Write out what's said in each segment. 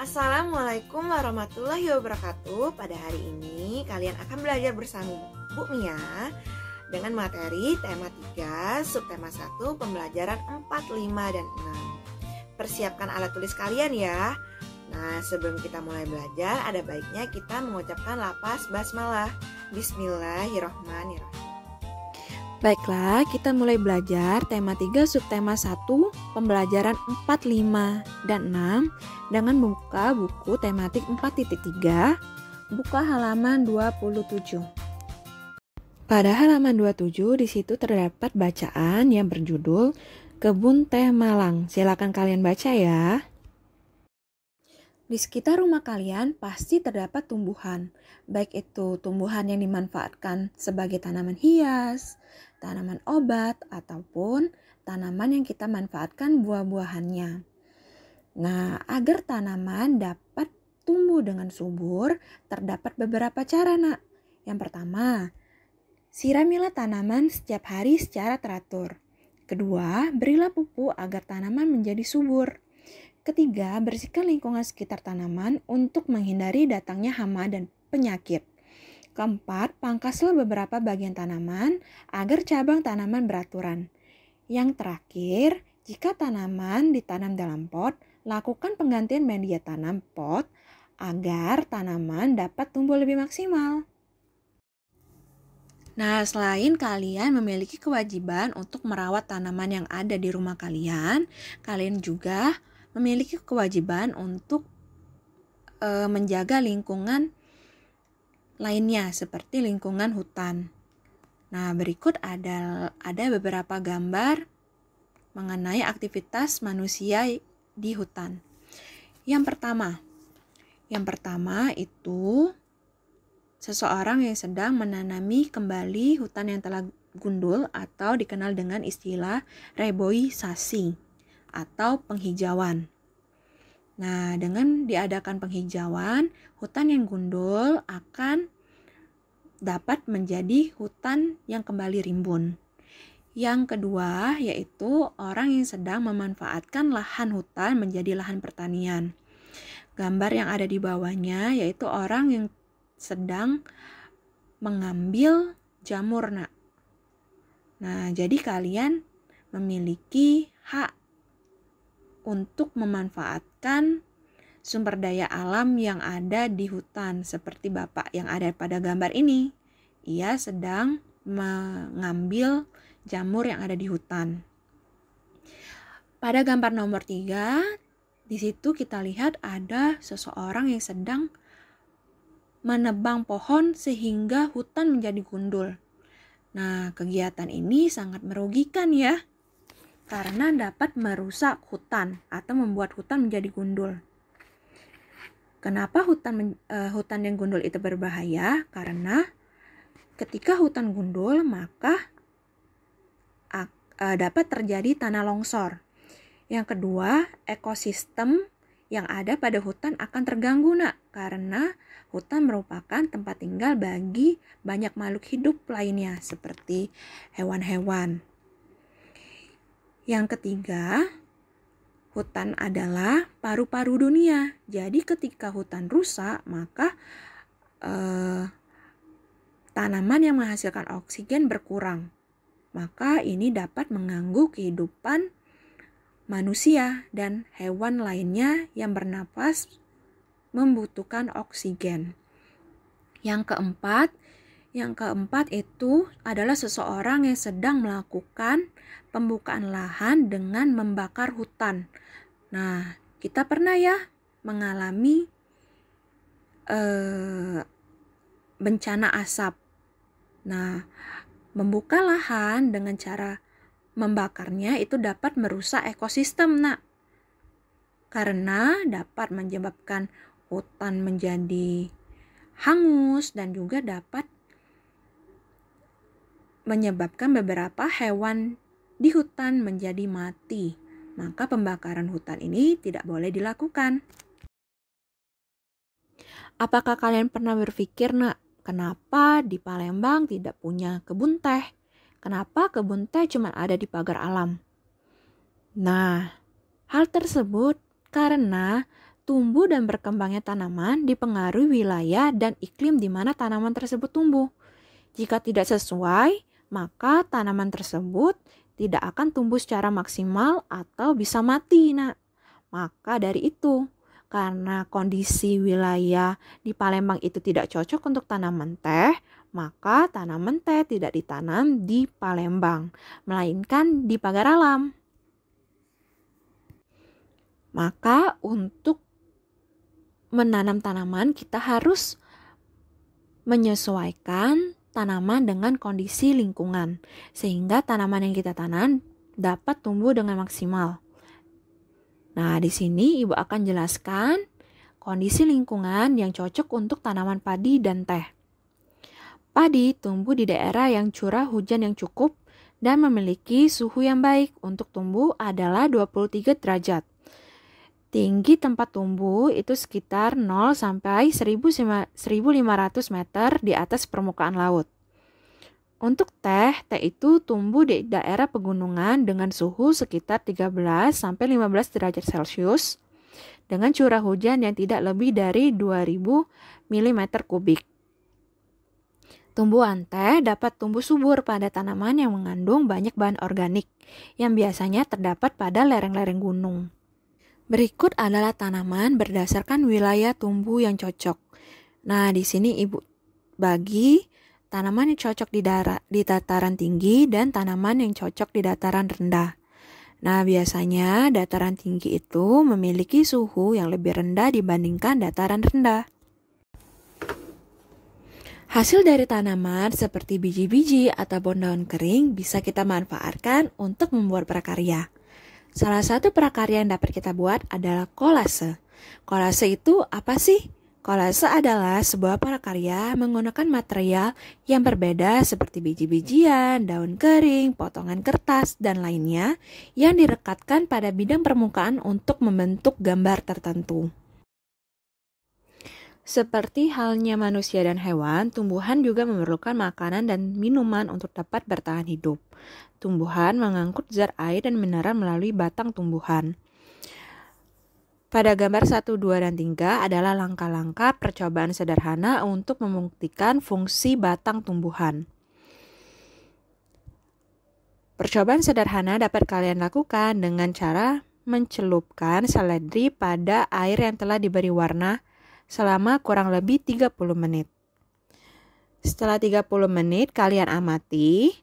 Assalamualaikum warahmatullahi wabarakatuh. Pada hari ini kalian akan belajar bersama Bu Mia dengan materi tema 3, subtema 1, pembelajaran 4, 5, dan 6. Persiapkan alat tulis kalian ya. Nah, sebelum kita mulai belajar, ada baiknya kita mengucapkan lafaz basmalah. Bismillahirrahmanirrahim. Baiklah, kita mulai belajar tema 3 subtema 1, pembelajaran 4, 5, dan 6 dengan membuka buku tematik 4.3, buka halaman 27. Pada halaman 27 di situ terdapat bacaan yang berjudul Kebun Teh Malang. Silakan kalian baca ya. Di sekitar rumah kalian pasti terdapat tumbuhan, baik itu tumbuhan yang dimanfaatkan sebagai tanaman hias, tanaman obat, ataupun tanaman yang kita manfaatkan buah-buahannya. Nah, agar tanaman dapat tumbuh dengan subur, terdapat beberapa cara, Nak. Yang pertama, siramilah tanaman setiap hari secara teratur. Kedua, berilah pupuk agar tanaman menjadi subur. Ketiga, bersihkan lingkungan sekitar tanaman untuk menghindari datangnya hama dan penyakit. Keempat, pangkaslah beberapa bagian tanaman agar cabang tanaman beraturan. Yang terakhir, jika tanaman ditanam dalam pot, lakukan penggantian media tanam pot agar tanaman dapat tumbuh lebih maksimal. Nah, selain kalian memiliki kewajiban untuk merawat tanaman yang ada di rumah kalian juga memiliki kewajiban untuk menjaga lingkungan lainnya seperti lingkungan hutan. Nah, berikut ada beberapa gambar mengenai aktivitas manusia di hutan. Yang pertama itu seseorang yang sedang menanami kembali hutan yang telah gundul atau dikenal dengan istilah reboisasi atau penghijauan. Nah, dengan diadakan penghijauan, hutan yang gundul akan dapat menjadi hutan yang kembali rimbun. Yang kedua, yaitu orang yang sedang memanfaatkan lahan hutan menjadi lahan pertanian. Gambar yang ada di bawahnya yaitu orang yang sedang mengambil jamur, Nak. Nah, jadi kalian memiliki hak untuk memanfaatkan sumber daya alam yang ada di hutan seperti Bapak yang ada pada gambar ini. Ia sedang mengambil jamur yang ada di hutan. Pada gambar nomor 3, di situ kita lihat ada seseorang yang sedang menebang pohon sehingga hutan menjadi gundul. Nah, kegiatan ini sangat merugikan ya, karena dapat merusak hutan atau membuat hutan menjadi gundul. Kenapa hutan yang gundul itu berbahaya? Karena ketika hutan gundul maka dapat terjadi tanah longsor. Yang kedua, ekosistem yang ada pada hutan akan terganggu, Nak, karena hutan merupakan tempat tinggal bagi banyak makhluk hidup lainnya seperti hewan-hewan. Yang ketiga, hutan adalah paru-paru dunia. Jadi ketika hutan rusak, maka tanaman yang menghasilkan oksigen berkurang. Maka ini dapat mengganggu kehidupan manusia dan hewan lainnya yang bernapas membutuhkan oksigen. Yang keempat itu adalah seseorang yang sedang melakukan pembukaan lahan dengan membakar hutan. Nah, kita pernah ya mengalami bencana asap. Nah, membuka lahan dengan cara membakarnya itu dapat merusak ekosistem, Nak. Karena dapat menyebabkan hutan menjadi hangus dan juga dapat menyebabkan beberapa hewan di hutan menjadi mati. Maka pembakaran hutan ini tidak boleh dilakukan. Apakah kalian pernah berpikir, Nak, kenapa di Palembang tidak punya kebun teh? Kenapa kebun teh cuma ada di pagar alam? Nah, hal tersebut karena tumbuh dan berkembangnya tanaman dipengaruhi wilayah dan iklim di mana tanaman tersebut tumbuh. Jika tidak sesuai, maka tanaman tersebut tidak akan tumbuh secara maksimal atau bisa mati. Nah, maka dari itu, karena kondisi wilayah di Palembang itu tidak cocok untuk tanaman teh, maka tanaman teh tidak ditanam di Palembang, melainkan di pagar alam. Maka untuk menanam tanaman kita harus menyesuaikan tanaman dengan kondisi lingkungan, sehingga tanaman yang kita tanam dapat tumbuh dengan maksimal. Nah, di sini Ibu akan jelaskan kondisi lingkungan yang cocok untuk tanaman padi dan teh. Padi tumbuh di daerah yang curah hujan yang cukup dan memiliki suhu yang baik. Untuk tumbuh adalah 23 derajat. Tinggi tempat tumbuh itu sekitar 0 sampai 1.500 meter di atas permukaan laut. Untuk teh itu tumbuh di daerah pegunungan dengan suhu sekitar 13 sampai 15 derajat Celcius dengan curah hujan yang tidak lebih dari 2000 mm kubik. Tumbuhan teh dapat tumbuh subur pada tanaman yang mengandung banyak bahan organik yang biasanya terdapat pada lereng-lereng gunung. Berikut adalah tanaman berdasarkan wilayah tumbuh yang cocok. Nah, di sini Ibu bagi tanaman yang cocok di dataran tinggi dan tanaman yang cocok di dataran rendah. Nah, biasanya dataran tinggi itu memiliki suhu yang lebih rendah dibandingkan dataran rendah. Hasil dari tanaman seperti biji-biji ataupun daun kering bisa kita manfaatkan untuk membuat prakarya. Salah satu prakarya yang dapat kita buat adalah kolase. Kolase itu apa sih? Kolase adalah sebuah prakarya menggunakan material yang berbeda seperti biji-bijian, daun kering, potongan kertas, dan lainnya yang direkatkan pada bidang permukaan untuk membentuk gambar tertentu. Seperti halnya manusia dan hewan, tumbuhan juga memerlukan makanan dan minuman untuk dapat bertahan hidup. Tumbuhan mengangkut zat air dan mineral melalui batang tumbuhan. Pada gambar 1, 2, dan 3 adalah langkah-langkah percobaan sederhana untuk membuktikan fungsi batang tumbuhan. Percobaan sederhana dapat kalian lakukan dengan cara mencelupkan seledri pada air yang telah diberi warna selama kurang lebih 30 menit. Setelah 30 menit kalian amati,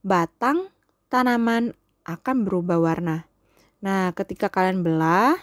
batang tanaman akan berubah warna. Nah, ketika kalian belah,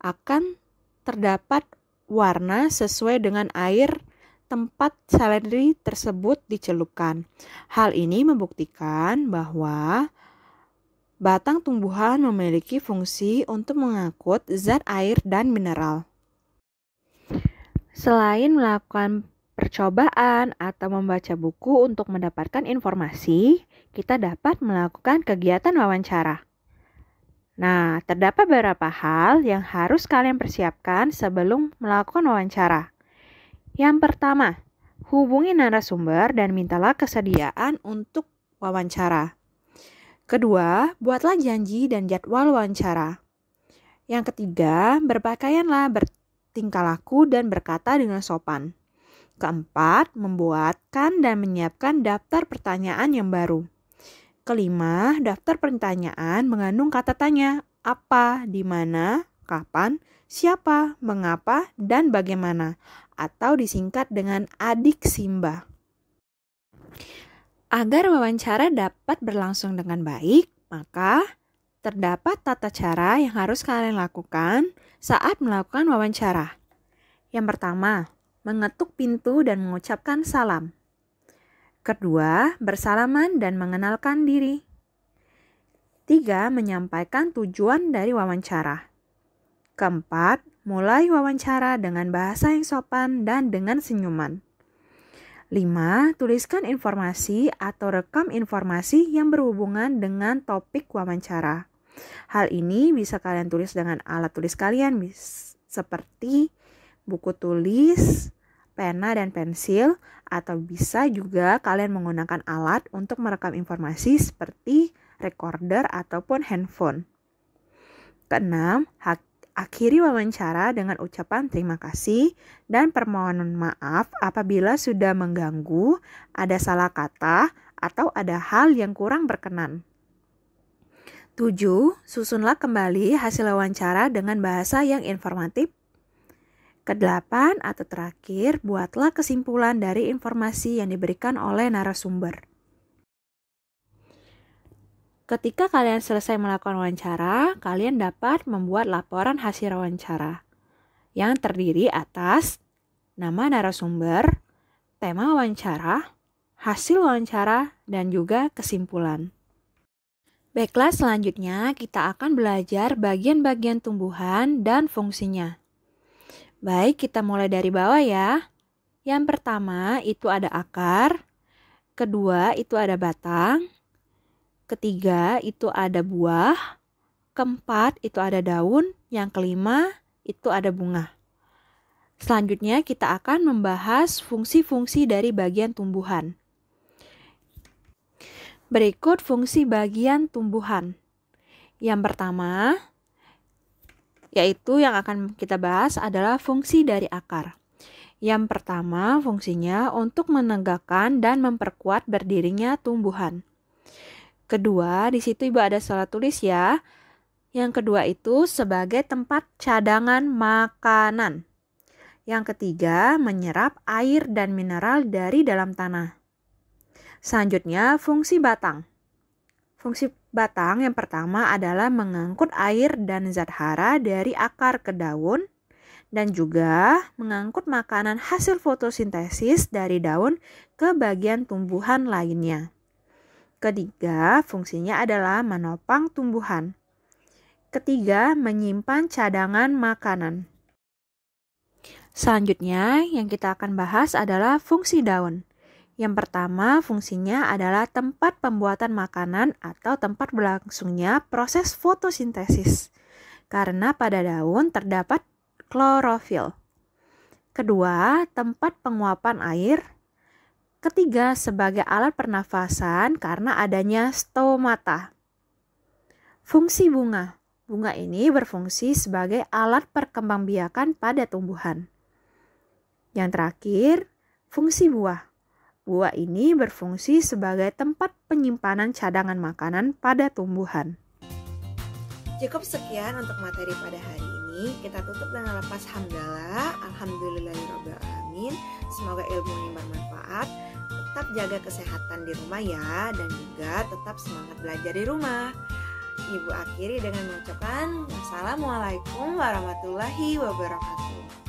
akan terdapat warna sesuai dengan air tempat seledri tersebut dicelupkan. Hal ini membuktikan bahwa batang tumbuhan memiliki fungsi untuk mengangkut zat air dan mineral. Selain melakukan percobaan atau membaca buku untuk mendapatkan informasi, kita dapat melakukan kegiatan wawancara. Nah, terdapat beberapa hal yang harus kalian persiapkan sebelum melakukan wawancara. Yang pertama, hubungi narasumber dan mintalah kesediaan untuk wawancara. Kedua, buatlah janji dan jadwal wawancara. Yang ketiga, berpakaianlah tingkah laku dan berkata dengan sopan. Keempat, membuatkan dan menyiapkan daftar pertanyaan yang baru. Kelima, daftar pertanyaan mengandung kata tanya, apa, di mana, kapan, siapa, mengapa, dan bagaimana, atau disingkat dengan adik Simba. Agar wawancara dapat berlangsung dengan baik, maka terdapat tata cara yang harus kalian lakukan saat melakukan wawancara. Yang pertama, mengetuk pintu dan mengucapkan salam. Kedua, bersalaman dan mengenalkan diri. 3, menyampaikan tujuan dari wawancara. Keempat, mulai wawancara dengan bahasa yang sopan dan dengan senyuman. 5, tuliskan informasi atau rekam informasi yang berhubungan dengan topik wawancara. Hal ini bisa kalian tulis dengan alat tulis kalian seperti buku tulis, pena dan pensil, atau bisa juga kalian menggunakan alat untuk merekam informasi seperti recorder ataupun handphone. Keenam, akhiri wawancara dengan ucapan terima kasih dan permohonan maaf apabila sudah mengganggu, ada salah kata, atau ada hal yang kurang berkenan. 7. Susunlah kembali hasil wawancara dengan bahasa yang informatif. Kedelapan atau terakhir, buatlah kesimpulan dari informasi yang diberikan oleh narasumber. Ketika kalian selesai melakukan wawancara, kalian dapat membuat laporan hasil wawancara yang terdiri atas nama narasumber, tema wawancara, hasil wawancara, dan juga kesimpulan. Baiklah, selanjutnya kita akan belajar bagian-bagian tumbuhan dan fungsinya. Baik, kita mulai dari bawah ya. Yang pertama itu ada akar, kedua itu ada batang, ketiga itu ada buah, keempat itu ada daun, yang kelima itu ada bunga. Selanjutnya kita akan membahas fungsi-fungsi dari bagian tumbuhan. Berikut fungsi bagian tumbuhan. Yang pertama, yaitu yang akan kita bahas adalah fungsi dari akar. Yang pertama, fungsinya untuk menegakkan dan memperkuat berdirinya tumbuhan. Kedua, di situ Ibu ada salah tulis ya. Yang kedua itu sebagai tempat cadangan makanan. Yang ketiga, menyerap air dan mineral dari dalam tanah. Selanjutnya, fungsi batang. Fungsi batang yang pertama adalah mengangkut air dan zat hara dari akar ke daun dan juga mengangkut makanan hasil fotosintesis dari daun ke bagian tumbuhan lainnya. Ketiga, fungsinya adalah menopang tumbuhan. Ketiga, menyimpan cadangan makanan. Selanjutnya, yang kita akan bahas adalah fungsi daun. Yang pertama, fungsinya adalah tempat pembuatan makanan atau tempat berlangsungnya proses fotosintesis. Karena pada daun terdapat klorofil. Kedua, tempat penguapan air. Ketiga, sebagai alat pernafasan karena adanya stomata. Fungsi bunga. Bunga ini berfungsi sebagai alat perkembangbiakan pada tumbuhan. Yang terakhir, fungsi buah. Buah ini berfungsi sebagai tempat penyimpanan cadangan makanan pada tumbuhan. Cukup sekian untuk materi pada hari ini. Kita tutup dengan lepas hamdalah. Alhamdulillahirrabbilalamin. Semoga ilmu ini bermanfaat. Tetap jaga kesehatan di rumah ya, dan juga tetap semangat belajar di rumah. Ibu akhiri dengan mengucapkan wassalamualaikum warahmatullahi wabarakatuh.